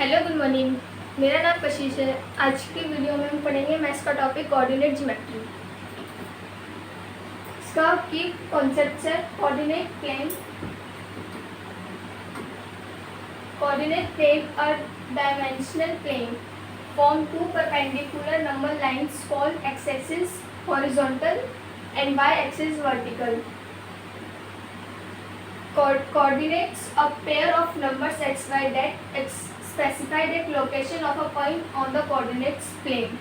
Hello, good morning. मेरा नाम कशिश है। आज की वीडियो में हम पढ़ेंगे मैथ्स का टॉपिक कोऑर्डिनेट ज्योमेट्री। इसका की कॉन्सेप्ट है कोऑर्डिनेट प्लेन। कोऑर्डिनेट प्लेन और dimensional plane form two perpendicular number lines called x-axis horizontal and y-axis vertical. Coordinates a pair of numbers x, y that specify that location of a point on the coordinates plane.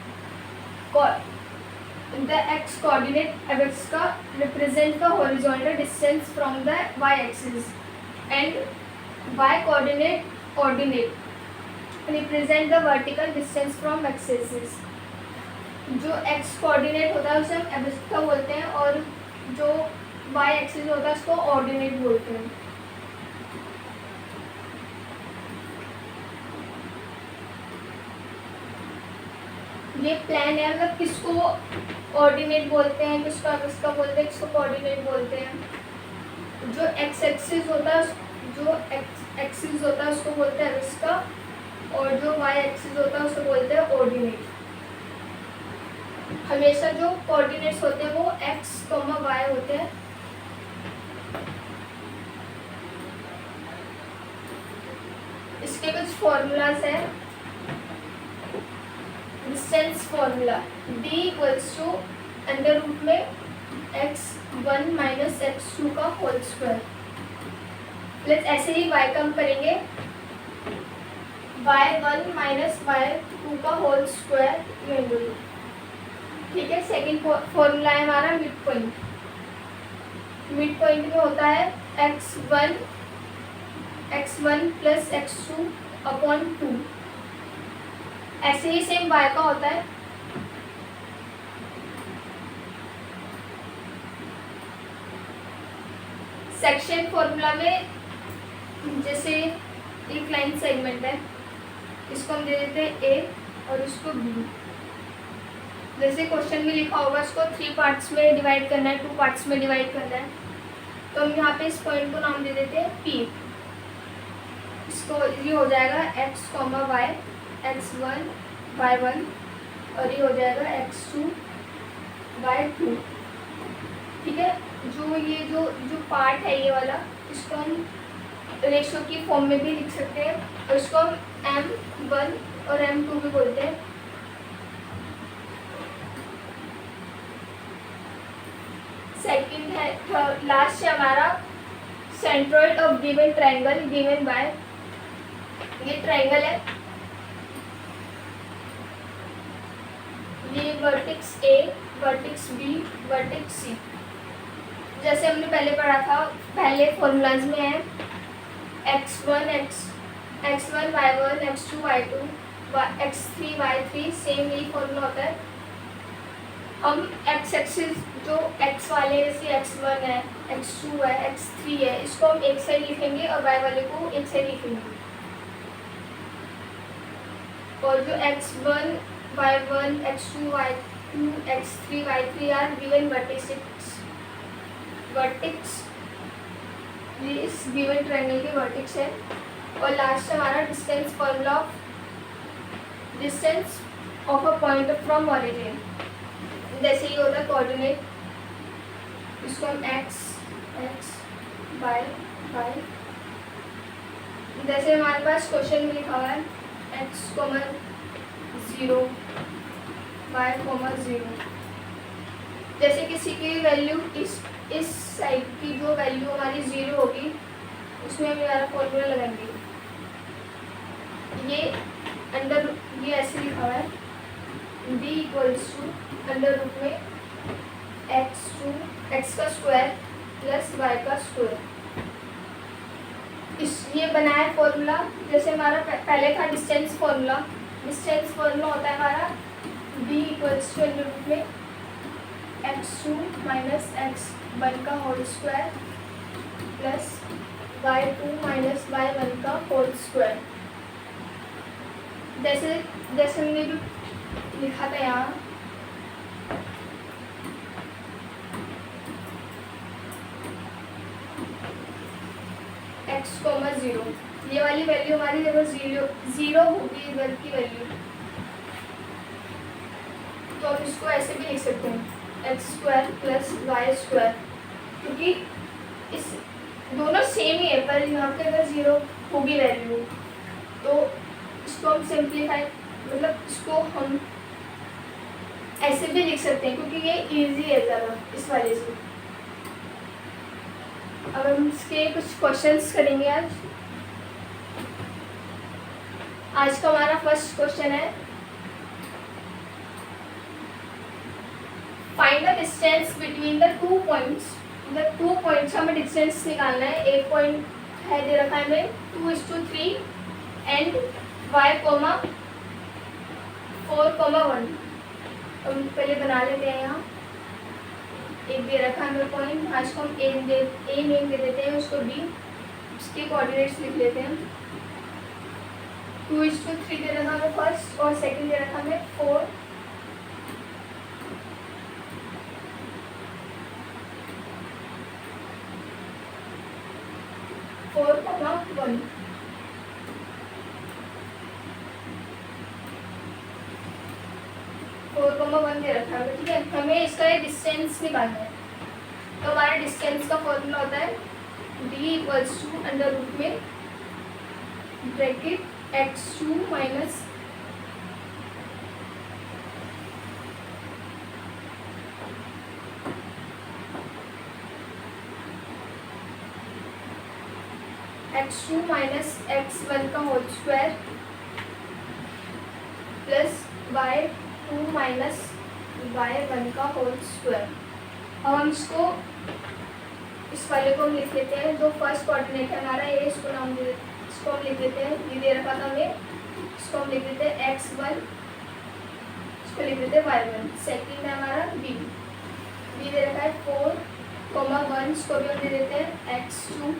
The x coordinate x का represent the horizontal distance from the y-axis and y coordinate represent the vertical distance from axis. जो x coordinate होता है उसे हम एबिस्का बोलते हैं और जो वाई एक्सिस होता है उसको ऑर्डिनेट बोलते हैं। ये प्लान है, मतलब किसको ऑर्डिनेट बोलते हैं, किसको एबिस्का बोलते हैं, किसको कोऑर्डिनेट बोलते हैं। जो एक्स एक्सिस होता है उसको बोलते हैं एबिस्का और जो वाई एक्सिस होता है उसको बोलते हैं ऑर्डिनेट। हमेशा जो कोऑर्डिनेट्स होते हैं वो एक्स कॉमा वाई होते हैं। इसके कुछ फॉर्मूलाज हैं। Distance formula d equals to under root में x1 माइनस x2 का होल स्क्वायर प्लस ऐसे ही y कम करेंगे y1 माइनस y2 का होल स्क्वायर। ठीक है। सेकेंड फॉर्मूला है हमारा मिड पॉइंट। मिड पॉइंट में होता है x1 प्लस x2 अपॉन 2। ऐसे ही सेम y का होता है सेक्शन फॉर्मूला में। जैसे एक लाइन सेगमेंट है, इसको हम दे देते हैं ए और इसको बी। जैसे क्वेश्चन में लिखा होगा इसको 3 पार्ट्स में डिवाइड करना है, 2 पार्ट्स में डिवाइड करना है, तो हम यहाँ पे इस पॉइंट को नाम दे देते हैं पी। इसको ये हो जाएगा x comma Y, x1 y1 और ये हो जाएगा x2 y2। ठीक है। जो पार्ट है ये वाला, इसको हम रेशो की फॉर्म में भी लिख सकते हैं और इसको हम m1 और m2 भी बोलते हैं। सेकंड है लास्ट है हमारा centroid of given triangle given by. ये ट्रायंगल है, ये vertex A, vertex B, vertex C. जैसे हमने पहले पढ़ा था, पहले फॉर्मूलाज में है x1 y1 x2 y2 x3 y3। Same यही फॉर्मूला होता है। हम x एक्सिस जो x वाले जैसे x1 है, x2 है, x3 है, इसको हम एक साइड लिखेंगे और y वाले को एक साइड लिखेंगे। और जो x1 y1 x2 y2 x3 y3 are given vertex. ये इस गिवन ट्रायंगल के वर्टेक्स है। और लास्ट हमारा distance formula of distance of a point from origin. जैसे ये होता है कोऑर्डिनेट, इसको हम x y। जैसे हमारे पास क्वेश्चन में लिखा हुआ है x, 0 y, 0। जैसे किसी की वैल्यू इस साइड की जो वैल्यू हमारी 0 होगी उसमें हम हमारा फॉर्मूला लगाएंगे। ये ऐसे लिखा हुआ है d equals to under root में x का स्क्वायर प्लस y का स्क्वायर। ये बना है फॉर्मूला। जैसे हमारा पहले था डिस्टेंस फॉर्मूला। डिस्टेंस फॉर्मूला होता है हमारा d equals to under root में x2 माइनस x1 का whole square plus y2 minus y1 का होल स्क्वायर। जैसे हमने भी लिखा था यहाँ, एक्स कोमा 0, ये वाली वैल्यू हमारी देखो 0 होगी इधर की वैल्यू, तो हम इसको ऐसे भी लिख सकते हैं x square plus y square, क्योंकि इस दोनों सेम ही है, पर यहाँ पे अगर 0 होगी वैल्यू तो इसको हम सिंप्लीफाई, मतलब इसको हम ऐसे भी लिख सकते हैं, क्योंकि ये इजी है ज़्यादा इस वाले से। अब हम इसके कुछ क्वेश्चंस करेंगे आज का हमारा फर्स्ट क्वेश्चन है, find the distance between the 2 points, मतलब 2 पॉइंट्स हमें डिस्टेंस निकालना है। एक पॉइंट है दे रखा है हमें 2:3 एंड y, 4, 1। हम पहले बना लेते हैं, यहाँ एक दे रखा है हमें पॉइंट, आज को हम ए नेम दे देते हैं, उसको b, उसके कोऑर्डिनेट्स लिख लेते हैं। 2:3 दे रखा हमें फर्स्ट, और सेकंड दे रखा हमें 4, 4, 1। दे रखा है, ठीक है। हमें इसका डिस्टेंस निकालना है, तो हमारा डिस्टेंस का फॉर्मूला होता है d = अंडर रूट में ब्रैकेट x2 माइनस x1 का whole square plus y2 minus y1 का होल स्क्वायर। अब हम इसको, इस वाले को हम लिख लेते हैं, जो फर्स्ट कोऑर्डिनेट है हमारा ये, इसको नाम दे, इसको हम लिख देते हैं, ये दे रखा था हमें, इसको हम लिख देते हैं x1, इसको लिख देते हैं y1। सेकंड है हमारा b दे रखा है 4, 1, इसको भी हम दे देते हैं x2,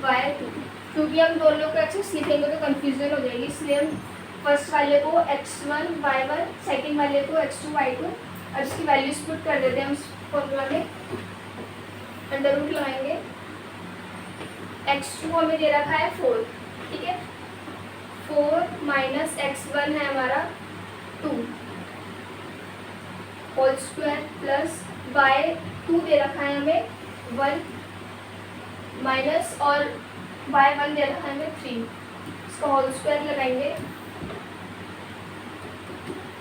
y2। क्योंकि हम दोनों को एक्सेस लिखेंगे तो कंफ्यूजन हो जाएगी, इसलिए हम फर्स्ट वाले को x1, y1, सेकंड वाले को x2, y2, और इसकी वैल्यूज पुट कर देते हैं हम इस फॉर्मूला में, अंडर रूट लगाएंगे। x2 हमें दे रखा है 4, ठीक है, 4 माइनस x1 है हमारा 2 होल स्क्वायर प्लस y2 दे रखा है हमें 1 माइनस, और y1 दे रखा है हमें 3, इसका होल स्क्वायर लगाएंगे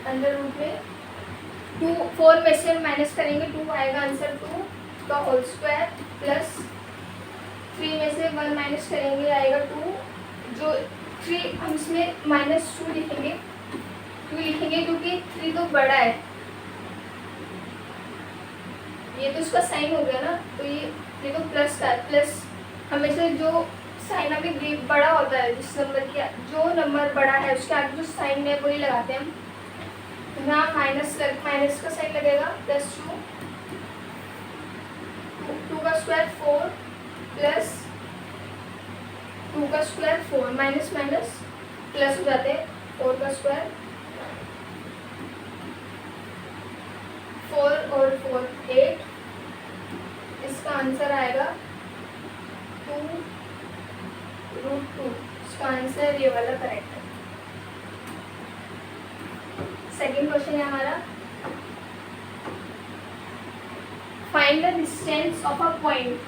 अंडर रूट में 4 में से माइनस करेंगे 2 आएगा आंसर 2 का होल स्क्वायर प्लस 3 में से 1 माइनस करेंगे आएगा 2, जो 3 हम इसमें -2 लिखेंगे, क्यों लिखेंगे क्योंकि 3 तो बड़ा है, ये तो उसका साइन हो गया ना, तो ये देखो प्लस का, प्लस हमेशा जो साइन अभी बड़ा होता है, जिस नंबर की जो नंबर बड़ा है उसके आगे जो साइन है वही लगाते हैं हम। यहाँ माइनस का साइन लगेगा, प्लस 2 का स्क्वायर 4 प्लस 2 का स्क्वायर 4, माइनस माइनस प्लस हो जाते हैं, 4 का स्क्वायर 4 और 4 8, इसका आंसर आएगा 2√2, इसका आंसर ये वाला करेक्ट है। सेकेंड क्वेश्चन है हमारा, find the distance of a point,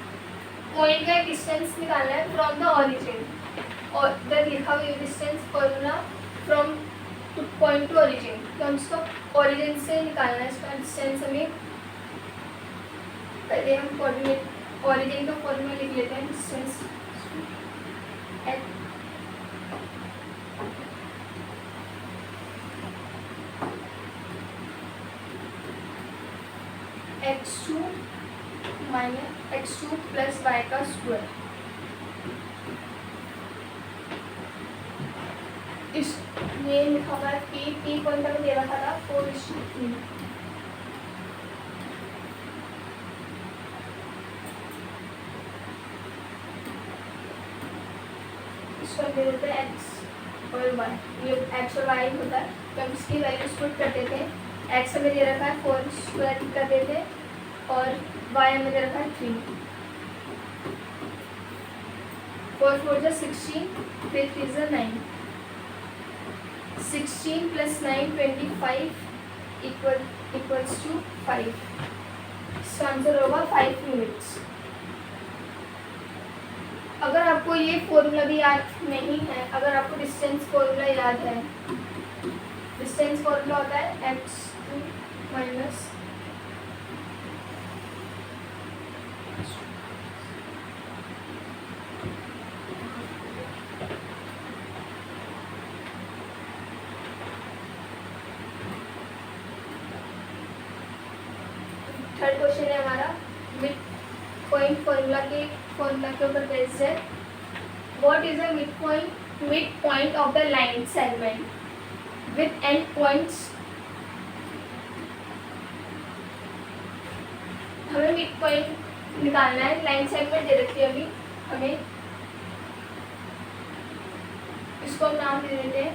point का डिस्टेंस निकालना है फ्रॉम द ओरिजिन, और इधर लिखा हुआ है distance formula from point two origin, तो हम इसको ओरिजिन से निकालना है इसका डिस्टेंस हमें। पहले हम कोऑर्डिनेट ओरिजिन का फॉर्मूला लिख लेते हैं, distance x2 minus x2 plus y का स्क्वायर, इस ये लिखा हुआ है p कौन सा दे रखा था 4:3, इसको दे देते हैं x और y, ये x और y होता है, तो हम इसकी वैल्यूज पुट कर देते हैं। x हमें दे रखा है 4 स्क्वायर कर देते हैं, और y हमें दे रखा है 3, 4 4 जा 16, 3 3 जा 9, 16 + 9 25 इक्वल्स टू 5। इसका आंसर होगा 5 मिनट्स। अगर आपको ये फॉर्मूला भी याद नहीं है, अगर आपको डिस्टेंस फॉर्मूला याद है, डिस्टेंस फॉर्मूला होता है x2 माइनस थर्ड क्वेश्चन है हमारा मिड पॉइंट फॉर्मूला के ऊपर बेस्ड है। What is the mid point of the line segment with and points. हमें मिड पॉइंट निकालना है, लाइन सेगमेंट दे रखी है अभी हमें, इसको हम नाम दे देते हैं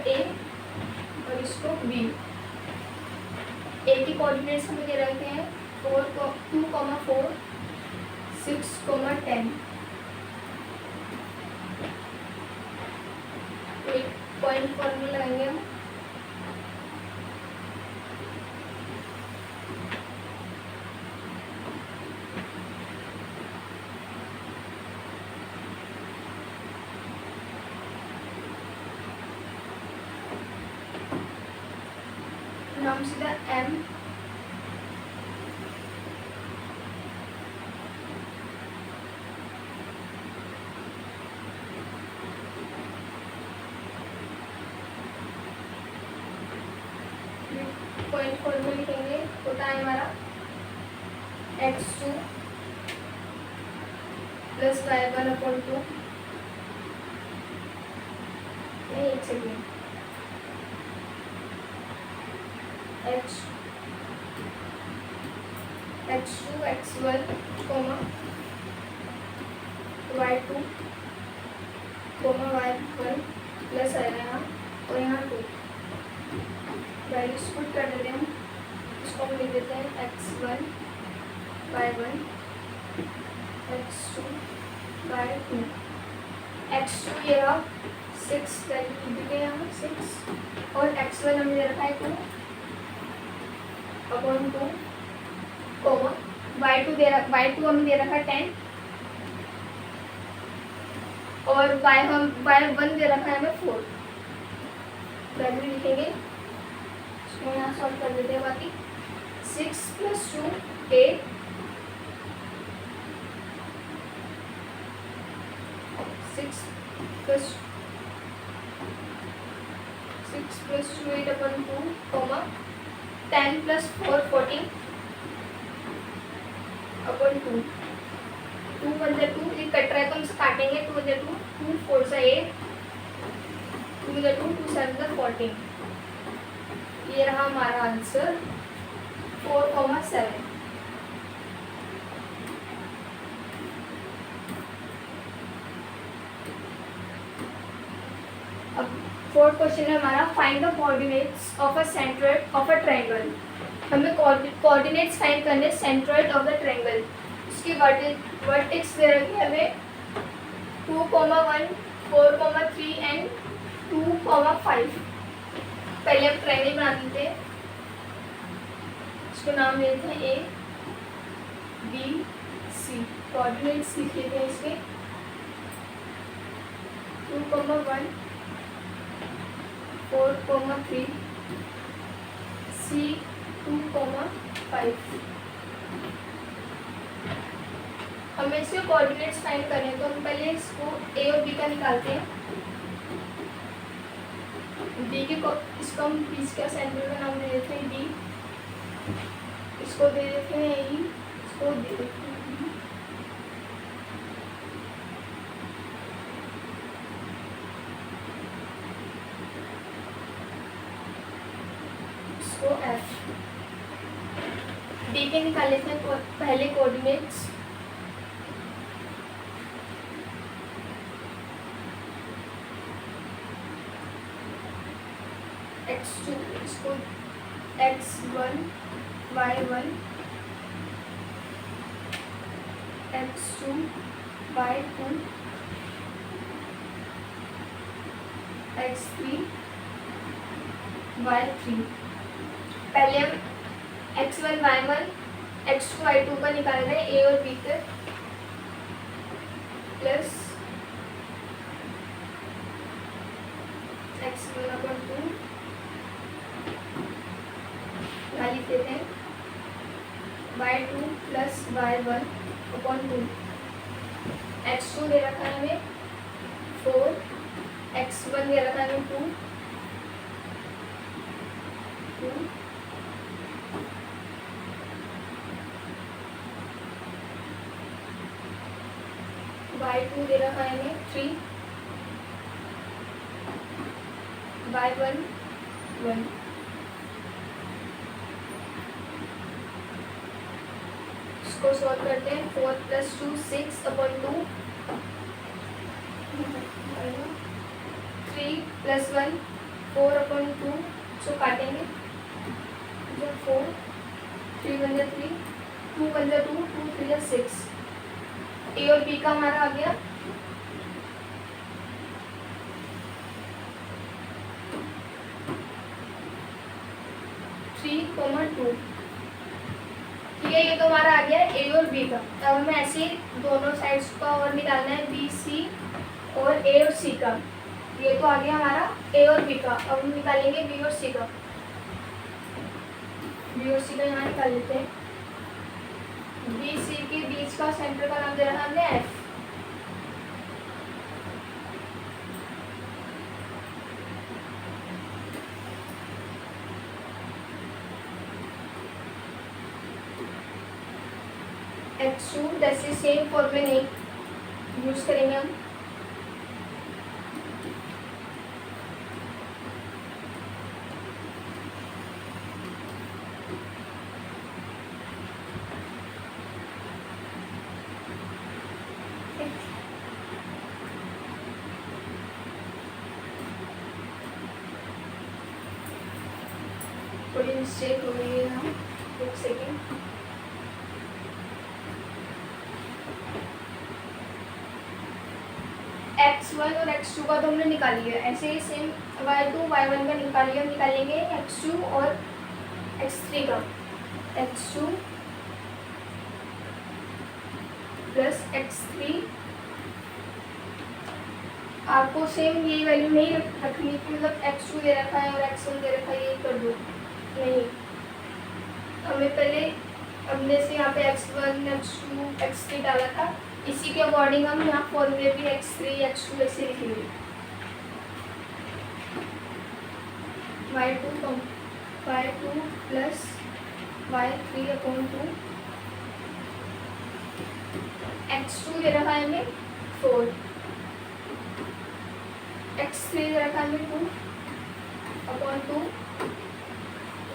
ए और इसको बी। ए की कोऑर्डिनेट्स हमें दे रखे हैं 2, 4, 6, 10। एक पॉइंट फॉर्मूला लगाएंगे हम। नाम सीधा m पॉइंट फॉर्मूला लिखेंगे, होता है हमारा x2 + y1/2। एक second, x2 x1 y2 y1 plus आएगा यहाँ और यहाँ 2 वैल्यूज पुट कर देते हैं हम। इसको हम लिख देते हैं x1 y1 x2 y2। x2 ये रहा 6 वैल्यू लिख देते हैं यहाँ 6 और x1 हमें दे रखा है 2 अपॉन 2 कोमा y2 हमें दे रखा है 10 और y1 दे रखा है हमें 4। वैल्यू लिखेंगे, इसको यहाँ सॉल्व कर देते हैं। बाकी 6 + 2 8, 6 + 2 8/2 कोमा 10 + 4 14 अपॉन 2। 2 1 जा 2, ये कट रहा है तो हम इसे काटेंगे। 2 1 जा 2, 2 4 जा 8, 2 जा 2, 2 7 जा 14। ये रहा हमारा आंसर 4,7। अब फोर्थ क्वेश्चन है हमारा find the coordinates of a centroid of a triangle. हमें कोऑर्डिनेट्स फाइंड करने सेंट्रोइड ऑफ द ट्रायंगल। उसकी वर्टेक्स दे रखी है हमें 2, 1, 4, 3 एंड 2, 5। पहले हम ट्रायंगल बना देते हैं, इसको नाम देते हैं ए बी सी। कोऑर्डिनेट्स लिख लेते हैं इसके 2, 1, 4, 3 C 2, 5। हमें इसके कोऑर्डिनेट्स फाइंड करने हैं तो हम पहले इसको ए और बी का निकालते हैं। डी के इसको हम बीच का सेंटर का नाम दे देते हैं डी, इसको दे देते हैं ई, इसको दे देते हैं बी, इसको एफ। डी के निकाल लेते हैं पहले कोऑर्डिनेट्स x2, इसको x1 y1 x2 y2 x3 y3। पहले हम x1 y1 x2 y2 का निकाल रहे हैं, ए और बी के, प्लस x1/2 यहाँ लिख देते हैं y2 प्लस y1/2। x2 दे रखा है हमें 4, x1 दे रखा है हमें 2 y2 दे रखा है हमें 3 y1 1। इसको सॉल्व करते हैं। 4 + 2 6/2 3 + 1 4/2। सो काटेंगे, जब 4 3 × 3 2 × 2 2 3 6। ए और बी का हमारा आ गया 3,2। ठीक है, ये तो हमारा आ गया ए और बी का। अब हमें ऐसे दोनों साइड्स का और निकालना है, बी सी और ए और सी का। ये तो आ गया हमारा ए और बी का। अब हम निकालेंगे बी और सी का। बी और सी का यहाँ निकाल लेते हैं। बी सी के बीच का सेंटर का नाम दे रहा है हमने एफ। x2 जैसे सेम फॉर्मूले नहीं यूज करेंगे हम। थोड़ी मिस्टेक हो गई है यहाँ, एक सेकेंड। x1 और x2 का तो हमने निकाल लिया। ऐसे ही सेम y2 y1 का निकाल लिया। निकालेंगे x2 और x3 का। x2 plus x3। आपको सेम यही वैल्यू नहीं रखनी कि मतलब x2 दे रखा है और x1 दे रखा है यही कर दो, नहीं। हमें पहले हमने से यहाँ पे x1 x2 x3 डाला था, इसी के अकॉर्डिंग हम यहाँ फॉर्मूले भी x3 x2 ऐसे लिखेंगे। y2 प्लस y3/2 x2 दे रखा है हमें 4, x3 दे रखा है हमें 2/2,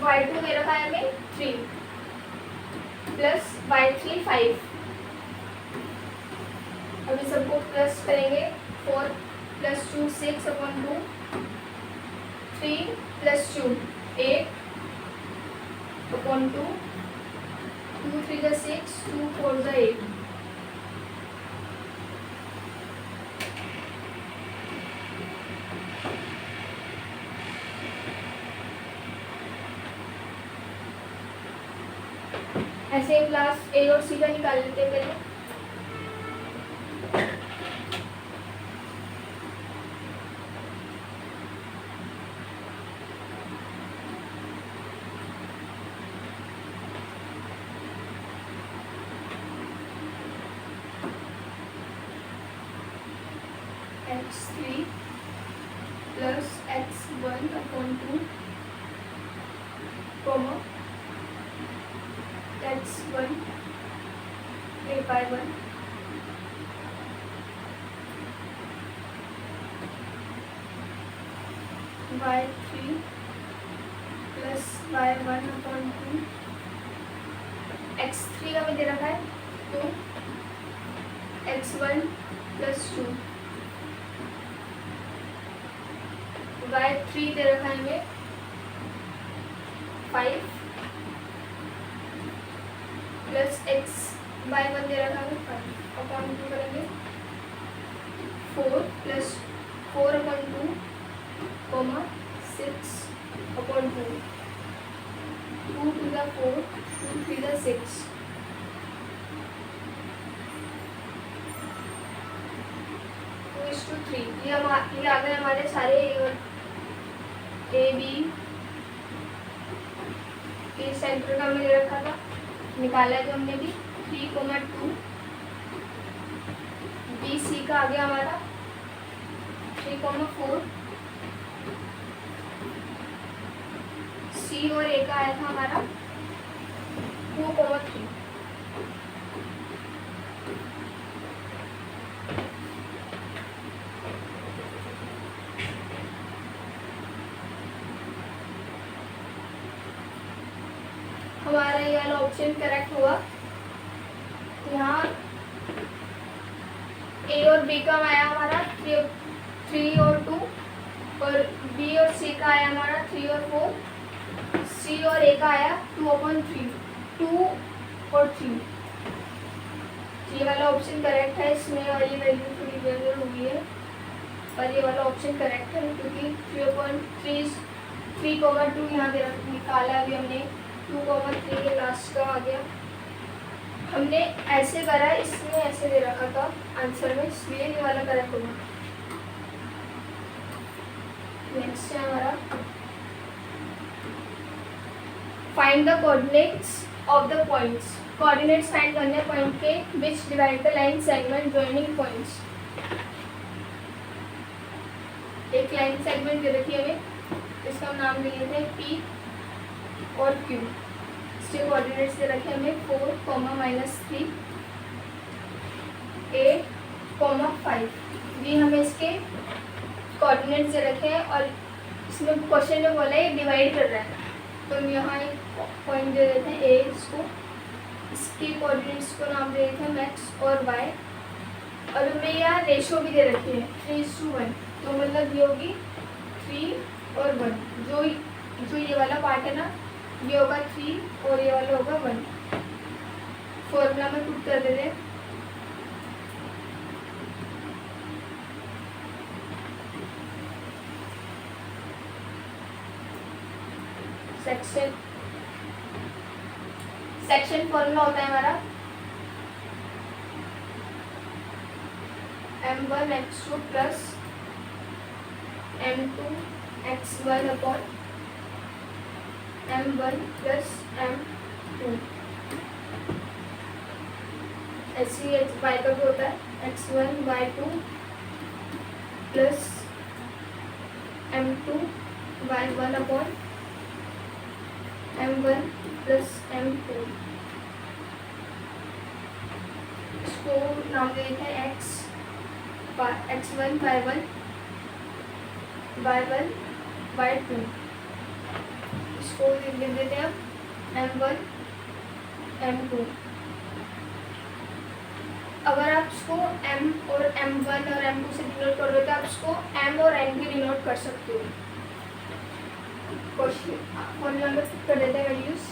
y2 दे रखा है हमें 3 प्लस y3 5। अभी सबको प्लस करेंगे। 4 + 2 6/2 3 + 2 8/2 2 3 6 2 4 8। ऐसे क्लास ए और सी का निकाल लेते हैं पहले। x3 plus x1/2 comma x1 a/1 y3 plus y1/2 x3 का भी दे रखा है 2 x1 प्लस 2 y3 दे रखा है हमें 5 प्लस एक्स बाय 1 दे रखा है 5 अपॉन 2 करेंगे 4 plus 4 upon 2 comma 6 upon 2 2 to the 4 2 3 the 6 2:3 ये आ गए हमारे सारे ए बी के सेंटर का हमने रखा था, निकाला है जो हमने भी 3,2 बी सी का आ गया हमारा 3,4 सी और ए का आया था हमारा 2,3 हमारा ये वाला ऑप्शन करेक्ट हुआ। यहाँ ए और बी का आया हमारा 3 और 2 और बी और सी का आया हमारा 3 और 4 सी और ए का आया 2/3 2 और 3। ये वाला ऑप्शन करेक्ट है, इसमें वाली वैल्यू थोड़ी गड़बड़ हुई है और ये वाला ऑप्शन करेक्ट है क्योंकि 3,2 यहाँ दे निकाला अभी हमने 2,3 ये लास्ट का आ गया। हमने ऐसे करा है, इसमें ऐसे दे रखा था आंसर में, इसलिए ये वाला करेक्ट होगा। नेक्स्ट है हमारा find the coordinates of the points. Coordinates find करने पॉइंट के विच divide the line segment joining points. एक लाइन सेगमेंट दे रखी है हमें, इसका हम नाम ले लेते हैं P और Q। इसके कोऑर्डिनेट्स दे रखे हमें 4, -3 8, 5। ये हमें इसके कोऑर्डिनेट्स दे रखे हैं और इसमें क्वेश्चन में बोला है डिवाइड कर रहा है, तो हम यहाँ एक पॉइंट दे देते हैं A इसको, इसकी कोऑर्डिनेट्स को नाम दे देते हैं x और y और हमें यहाँ रेशो भी दे रखी है 3:1, तो मतलब ये होगी 3 और 1। जो ये वाला पार्ट है ना, ये होगा 3 और ये वाला होगा 1। फॉर्मूला में पुट कर देते हैं। सेक्शन फॉर्मूला होता है हमारा m1 x2 plus m2 x1 upon m1 plus m2। ऐसे ही y का भी होता है x1 y2 plus m2 y1 upon m1 plus m2। इसको नाम दे देते हैं x1 y1 y1 y2। इसको लिख देते हैं m1 m2। अगर आप इसको m और m1 और m2 से डिनोट कर दो तो आप इसको m और n भी डिनोट कर सकते हो। क्वेश्चन फॉर्मूला में कर देते हैं वैल्यूज।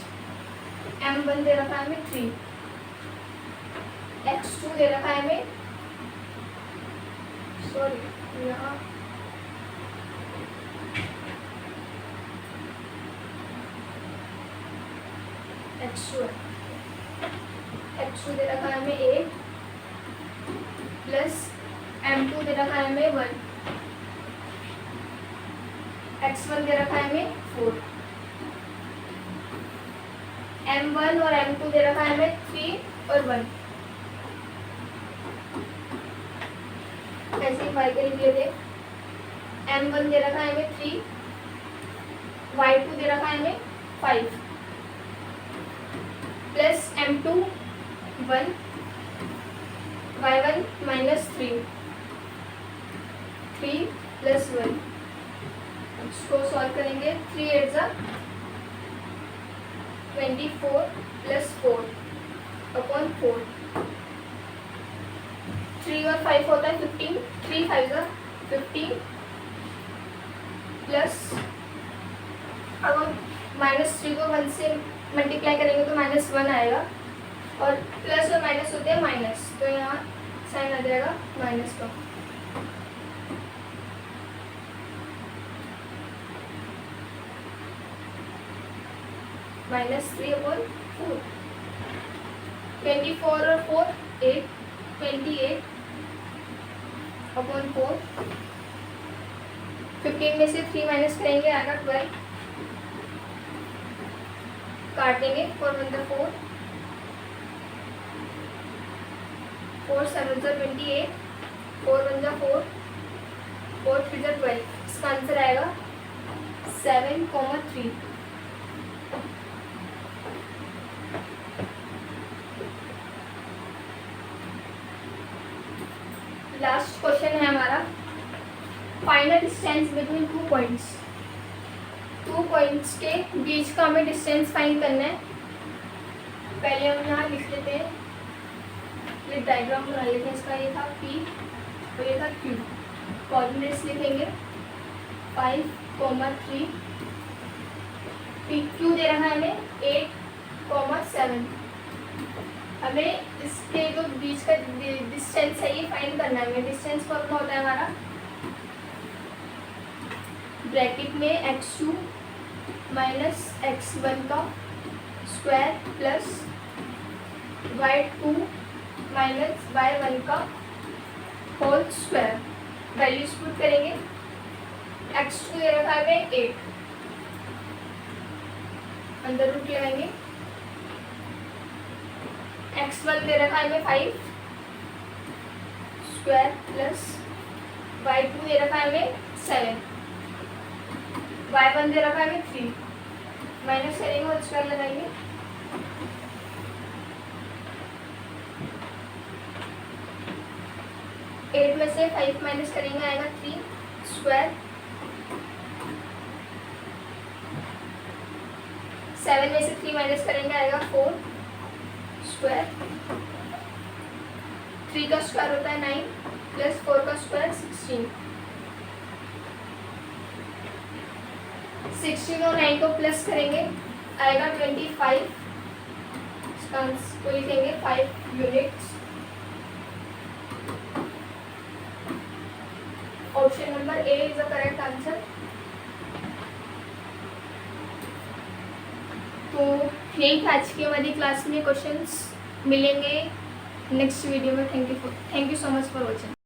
m1 दे रखा है हमें 3, x2 दे रखा है हमें, सॉरी यहाँ x2 दे रखा है हमें 8 प्लस m2 दे रखा है हमें 1, x1 दे रखा है हमें 4, m1 और m2 दे रखा है हमें 3 और 1। ऐसे ही y के लिख लेते। m1 दे रखा है हमें 3, y2 दे रखा है हमें 5 प्लस m2 1 y1 -3 3 प्लस 1। इसको सॉल्व करेंगे 3 8 जा 24 प्लस 4 अपॉन 4। 3 और 5 होता है 15, 3 5 जा 15 प्लस, अब हम -3 को 1 से मल्टीप्लाई करेंगे तो -1 आएगा, और प्लस और माइनस होते हैं माइनस, तो यहाँ साइन आ जाएगा माइनस का। -3/4, 24 और 4 8, 28/4, 15 में से 3 माइनस करेंगे आएगा 12, काटेंगे 4 1 4, 4 7 28, 4 1 4, 4 3 12, इसका आंसर आएगा 7,3। लास्ट क्वेश्चन है हमारा, find the distance between 2 points. 2 points के बीच का हमें डिस्टेंस फाइंड करना है। पहले हम यहाँ लिख लेते हैं, ये डायग्राम बना लेते हैं इसका। ये था P और ये था Q। कोऑर्डिनेट्स लिखेंगे 5,3, PQ दे रखा है हमें 8,7। हमें इसके जो बीच का डिस्टेंस है ये फाइंड करना है। हमें डिस्टेंस फॉर्मूला होता है हमारा, ब्रैकेट में x2 माइनस x1 का square plus y2 minus y1 का होल स्क्वायर। वैल्यूज पुट करेंगे। x2 दे रखा है 8, अंदर रूट लगाएंगे। x1 दे रखा है 5 स्क्वायर प्लस y2 दे रखा है 7, y1 दे रखा है 3, माइनस करेंगे और स्क्वायर लगाएंगे। एट में से 5 माइनस करेंगे आएगा 3 स्क्वायर, 7 में से 3 माइनस करेंगे आएगा 4 स्क्वायर, 3 का स्क्वायर होता है 9 प्लस 4 का स्क्वायर 16। 16 और 9 को प्लस करेंगे आएगा 25, इसका आंसर को लिखेंगे 5 units. Option number A is the correct answer. तो यही था आज की हमारी क्लास में क्वेश्चंस। मिलेंगे नेक्स्ट वीडियो में। Thank you so much for watching.